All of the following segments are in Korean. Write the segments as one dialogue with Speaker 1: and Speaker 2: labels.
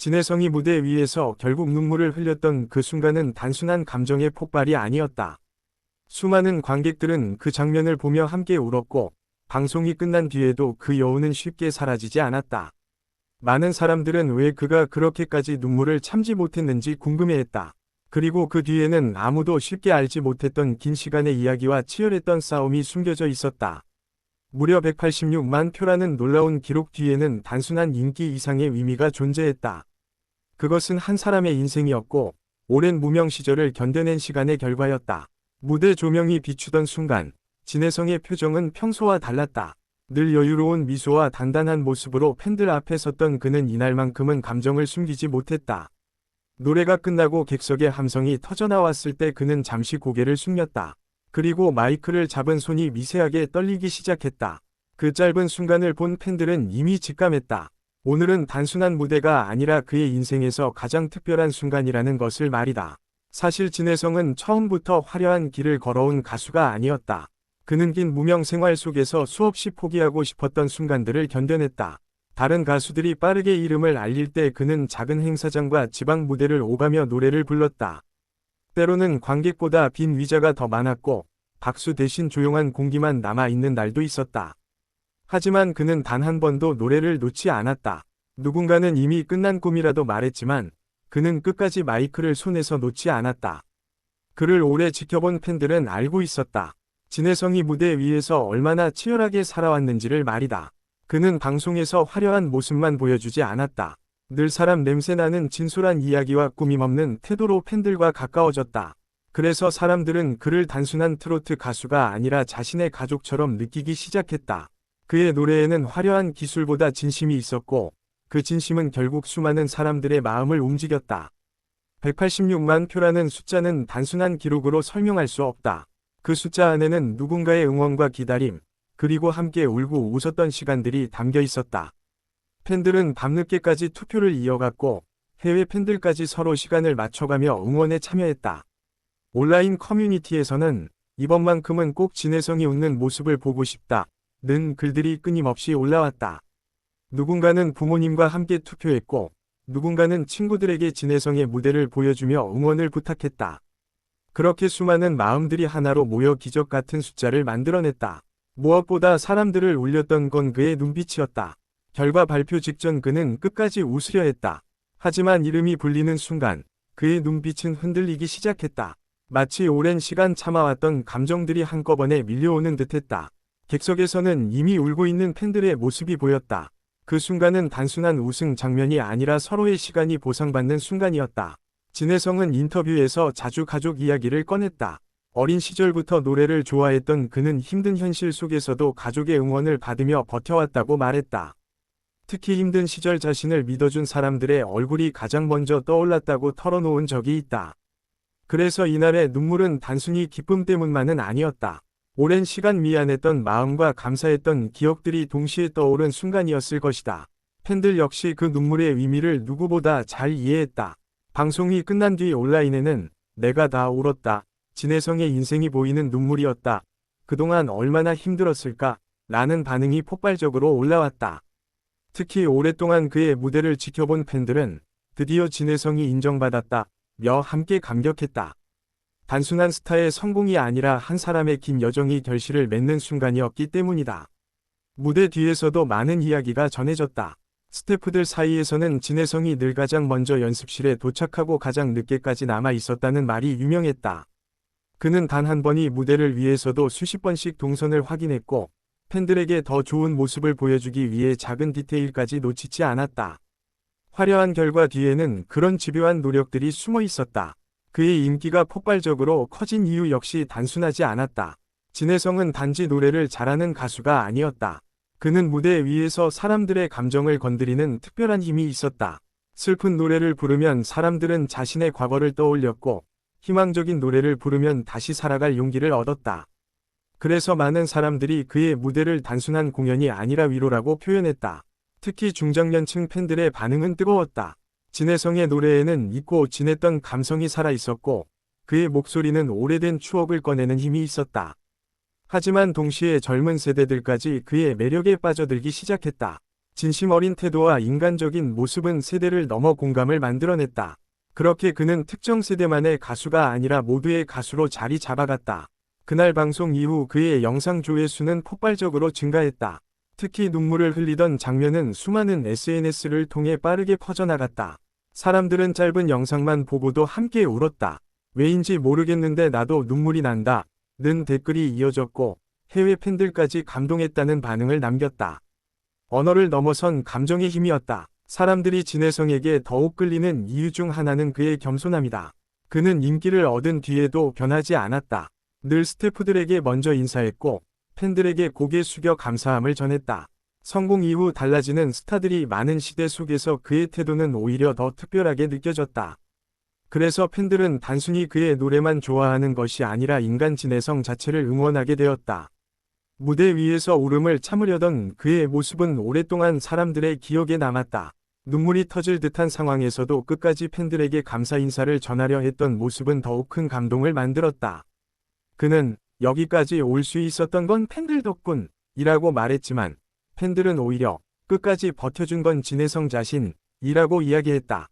Speaker 1: 진혜성이 무대 위에서 결국 눈물을 흘렸던 그 순간은 단순한 감정의 폭발이 아니었다. 수많은 관객들은 그 장면을 보며 함께 울었고, 방송이 끝난 뒤에도 그 여운은 쉽게 사라지지 않았다. 많은 사람들은 왜 그가 그렇게까지 눈물을 참지 못했는지 궁금해했다. 그리고 그 뒤에는 아무도 쉽게 알지 못했던 긴 시간의 이야기와 치열했던 싸움이 숨겨져 있었다. 무려 186만 표라는 놀라운 기록 뒤에는 단순한 인기 이상의 의미가 존재했다. 그것은 한 사람의 인생이었고, 오랜 무명 시절을 견뎌낸 시간의 결과였다. 무대 조명이 비추던 순간, 진혜성의 표정은 평소와 달랐다. 늘 여유로운 미소와 단단한 모습으로 팬들 앞에 섰던 그는 이날만큼은 감정을 숨기지 못했다. 노래가 끝나고 객석의 함성이 터져나왔을 때 그는 잠시 고개를 숙였다. 그리고 마이크를 잡은 손이 미세하게 떨리기 시작했다. 그 짧은 순간을 본 팬들은 이미 직감했다. 오늘은 단순한 무대가 아니라 그의 인생에서 가장 특별한 순간이라는 것을 말이다. 사실 진혜성은 처음부터 화려한 길을 걸어온 가수가 아니었다. 그는 긴 무명 생활 속에서 수없이 포기하고 싶었던 순간들을 견뎌냈다. 다른 가수들이 빠르게 이름을 알릴 때 그는 작은 행사장과 지방 무대를 오가며 노래를 불렀다. 때로는 관객보다 빈 의자가 더 많았고, 박수 대신 조용한 공기만 남아있는 날도 있었다. 하지만 그는 단 한 번도 노래를 놓지 않았다. 누군가는 이미 끝난 꿈이라도 말했지만, 그는 끝까지 마이크를 손에서 놓지 않았다. 그를 오래 지켜본 팬들은 알고 있었다. 진혜성이 무대 위에서 얼마나 치열하게 살아왔는지를 말이다. 그는 방송에서 화려한 모습만 보여주지 않았다. 늘 사람 냄새나는 진솔한 이야기와 꾸밈없는 태도로 팬들과 가까워졌다. 그래서 사람들은 그를 단순한 트로트 가수가 아니라 자신의 가족처럼 느끼기 시작했다. 그의 노래에는 화려한 기술보다 진심이 있었고, 그 진심은 결국 수많은 사람들의 마음을 움직였다. 186만 표라는 숫자는 단순한 기록으로 설명할 수 없다. 그 숫자 안에는 누군가의 응원과 기다림, 그리고 함께 울고 웃었던 시간들이 담겨 있었다. 팬들은 밤늦게까지 투표를 이어갔고, 해외 팬들까지 서로 시간을 맞춰가며 응원에 참여했다. 온라인 커뮤니티에서는 이번만큼은 꼭 진혜성이 웃는 모습을 보고 싶다는 글들이 끊임없이 올라왔다. 누군가는 부모님과 함께 투표했고, 누군가는 친구들에게 진혜성의 무대를 보여주며 응원을 부탁했다. 그렇게 수많은 마음들이 하나로 모여 기적 같은 숫자를 만들어냈다. 무엇보다 사람들을 울렸던 건 그의 눈빛이었다. 결과 발표 직전 그는 끝까지 웃으려 했다. 하지만 이름이 불리는 순간 그의 눈빛은 흔들리기 시작했다. 마치 오랜 시간 참아왔던 감정들이 한꺼번에 밀려오는 듯했다. 객석에서는 이미 울고 있는 팬들의 모습이 보였다. 그 순간은 단순한 우승 장면이 아니라 서로의 시간이 보상받는 순간이었다. 진혜성은 인터뷰에서 자주 가족 이야기를 꺼냈다. 어린 시절부터 노래를 좋아했던 그는 힘든 현실 속에서도 가족의 응원을 받으며 버텨왔다고 말했다. 특히 힘든 시절 자신을 믿어준 사람들의 얼굴이 가장 먼저 떠올랐다고 털어놓은 적이 있다. 그래서 이날의 눈물은 단순히 기쁨 때문만은 아니었다. 오랜 시간 미안했던 마음과 감사했던 기억들이 동시에 떠오른 순간이었을 것이다. 팬들 역시 그 눈물의 의미를 누구보다 잘 이해했다. 방송이 끝난 뒤 온라인에는 내가 다 울었다. 진혜성의 인생이 보이는 눈물이었다. 그동안 얼마나 힘들었을까? 라는 반응이 폭발적으로 올라왔다. 특히 오랫동안 그의 무대를 지켜본 팬들은 드디어 진혜성이 인정받았다. 며 함께 감격했다. 단순한 스타의 성공이 아니라 한 사람의 긴 여정이 결실을 맺는 순간이었기 때문이다. 무대 뒤에서도 많은 이야기가 전해졌다. 스태프들 사이에서는 진혜성이 늘 가장 먼저 연습실에 도착하고 가장 늦게까지 남아 있었다는 말이 유명했다. 그는 단 한 번이 무대를 위해서도 수십 번씩 동선을 확인했고, 팬들에게 더 좋은 모습을 보여주기 위해 작은 디테일까지 놓치지 않았다. 화려한 결과 뒤에는 그런 집요한 노력들이 숨어 있었다. 그의 인기가 폭발적으로 커진 이유 역시 단순하지 않았다. 진혜성은 단지 노래를 잘하는 가수가 아니었다. 그는 무대 위에서 사람들의 감정을 건드리는 특별한 힘이 있었다. 슬픈 노래를 부르면 사람들은 자신의 과거를 떠올렸고, 희망적인 노래를 부르면 다시 살아갈 용기를 얻었다. 그래서 많은 사람들이 그의 무대를 단순한 공연이 아니라 위로라고 표현했다. 특히 중장년층 팬들의 반응은 뜨거웠다. 진혜성의 노래에는 잊고 지냈던 감성이 살아있었고, 그의 목소리는 오래된 추억을 꺼내는 힘이 있었다. 하지만 동시에 젊은 세대들까지 그의 매력에 빠져들기 시작했다. 진심 어린 태도와 인간적인 모습은 세대를 넘어 공감을 만들어냈다. 그렇게 그는 특정 세대만의 가수가 아니라 모두의 가수로 자리 잡아갔다. 그날 방송 이후 그의 영상 조회수는 폭발적으로 증가했다. 특히 눈물을 흘리던 장면은 수많은 SNS를 통해 빠르게 퍼져나갔다. 사람들은 짧은 영상만 보고도 함께 울었다. 왜인지 모르겠는데 나도 눈물이 난다. 는 댓글이 이어졌고 해외 팬들까지 감동했다는 반응을 남겼다. 언어를 넘어선 감정의 힘이었다. 사람들이 진혜성에게 더욱 끌리는 이유 중 하나는 그의 겸손함이다. 그는 인기를 얻은 뒤에도 변하지 않았다. 늘 스태프들에게 먼저 인사했고 팬들에게 고개 숙여 감사함을 전했다. 성공 이후 달라지는 스타들이 많은 시대 속에서 그의 태도는 오히려 더 특별하게 느껴졌다. 그래서 팬들은 단순히 그의 노래만 좋아하는 것이 아니라 인간 진혜성 자체를 응원하게 되었다. 무대 위에서 울음을 참으려던 그의 모습은 오랫동안 사람들의 기억에 남았다. 눈물이 터질 듯한 상황에서도 끝까지 팬들에게 감사 인사를 전하려 했던 모습은 더욱 큰 감동을 만들었다. 그는 여기까지 올 수 있었던 건 팬들 덕분이라고 말했지만 팬들은 오히려 끝까지 버텨준 건 진혜성 자신이라고 이야기했다.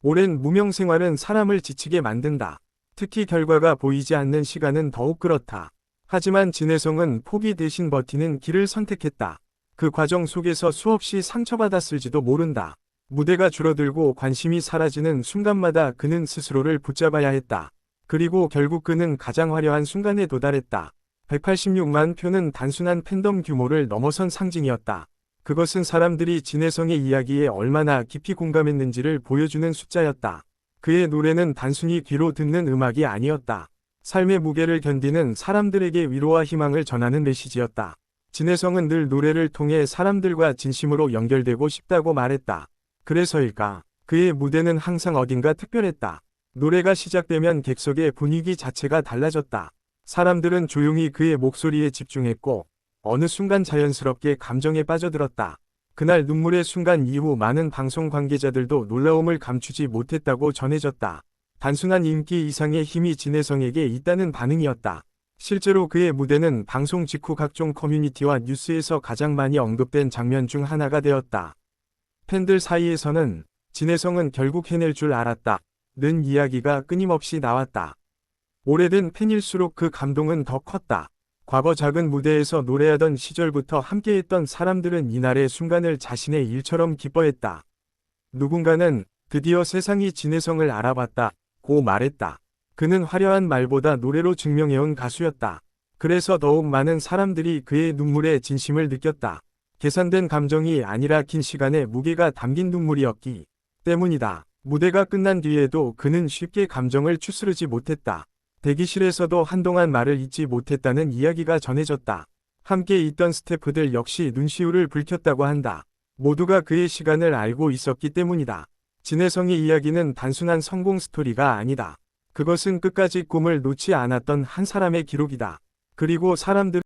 Speaker 1: 오랜 무명 생활은 사람을 지치게 만든다. 특히 결과가 보이지 않는 시간은 더욱 그렇다. 하지만 진혜성은 포기 대신 버티는 길을 선택했다. 그 과정 속에서 수없이 상처받았을지도 모른다. 무대가 줄어들고 관심이 사라지는 순간마다 그는 스스로를 붙잡아야 했다. 그리고 결국 그는 가장 화려한 순간에 도달했다. 186만 표는 단순한 팬덤 규모를 넘어선 상징이었다. 그것은 사람들이 진혜성의 이야기에 얼마나 깊이 공감했는지를 보여주는 숫자였다. 그의 노래는 단순히 귀로 듣는 음악이 아니었다. 삶의 무게를 견디는 사람들에게 위로와 희망을 전하는 메시지였다. 진혜성은 늘 노래를 통해 사람들과 진심으로 연결되고 싶다고 말했다. 그래서일까? 그의 무대는 항상 어딘가 특별했다. 노래가 시작되면 객석의 분위기 자체가 달라졌다. 사람들은 조용히 그의 목소리에 집중했고 어느 순간 자연스럽게 감정에 빠져들었다. 그날 눈물의 순간 이후 많은 방송 관계자들도 놀라움을 감추지 못했다고 전해졌다. 단순한 인기 이상의 힘이 진혜성에게 있다는 반응이었다. 실제로 그의 무대는 방송 직후 각종 커뮤니티와 뉴스에서 가장 많이 언급된 장면 중 하나가 되었다. 팬들 사이에서는 진혜성은 결국 해낼 줄 알았다. 는 이야기가 끊임없이 나왔다. 오래된 팬일수록 그 감동은 더 컸다. 과거 작은 무대에서 노래하던 시절부터 함께했던 사람들은 이날의 순간을 자신의 일처럼 기뻐했다. 누군가는 드디어 세상이 진혜성을 알아봤다고 말했다. 그는 화려한 말보다 노래로 증명해온 가수였다. 그래서 더욱 많은 사람들이 그의 눈물에 진심을 느꼈다. 계산된 감정이 아니라 긴 시간의 무게가 담긴 눈물이었기 때문이다. 무대가 끝난 뒤에도 그는 쉽게 감정을 추스르지 못했다. 대기실에서도 한동안 말을 잇지 못했다는 이야기가 전해졌다. 함께 있던 스태프들 역시 눈시울을 붉혔다고 한다. 모두가 그의 시간을 알고 있었기 때문이다. 진혜성의 이야기는 단순한 성공 스토리가 아니다. 그것은 끝까지 꿈을 놓지 않았던 한 사람의 기록이다. 그리고 사람들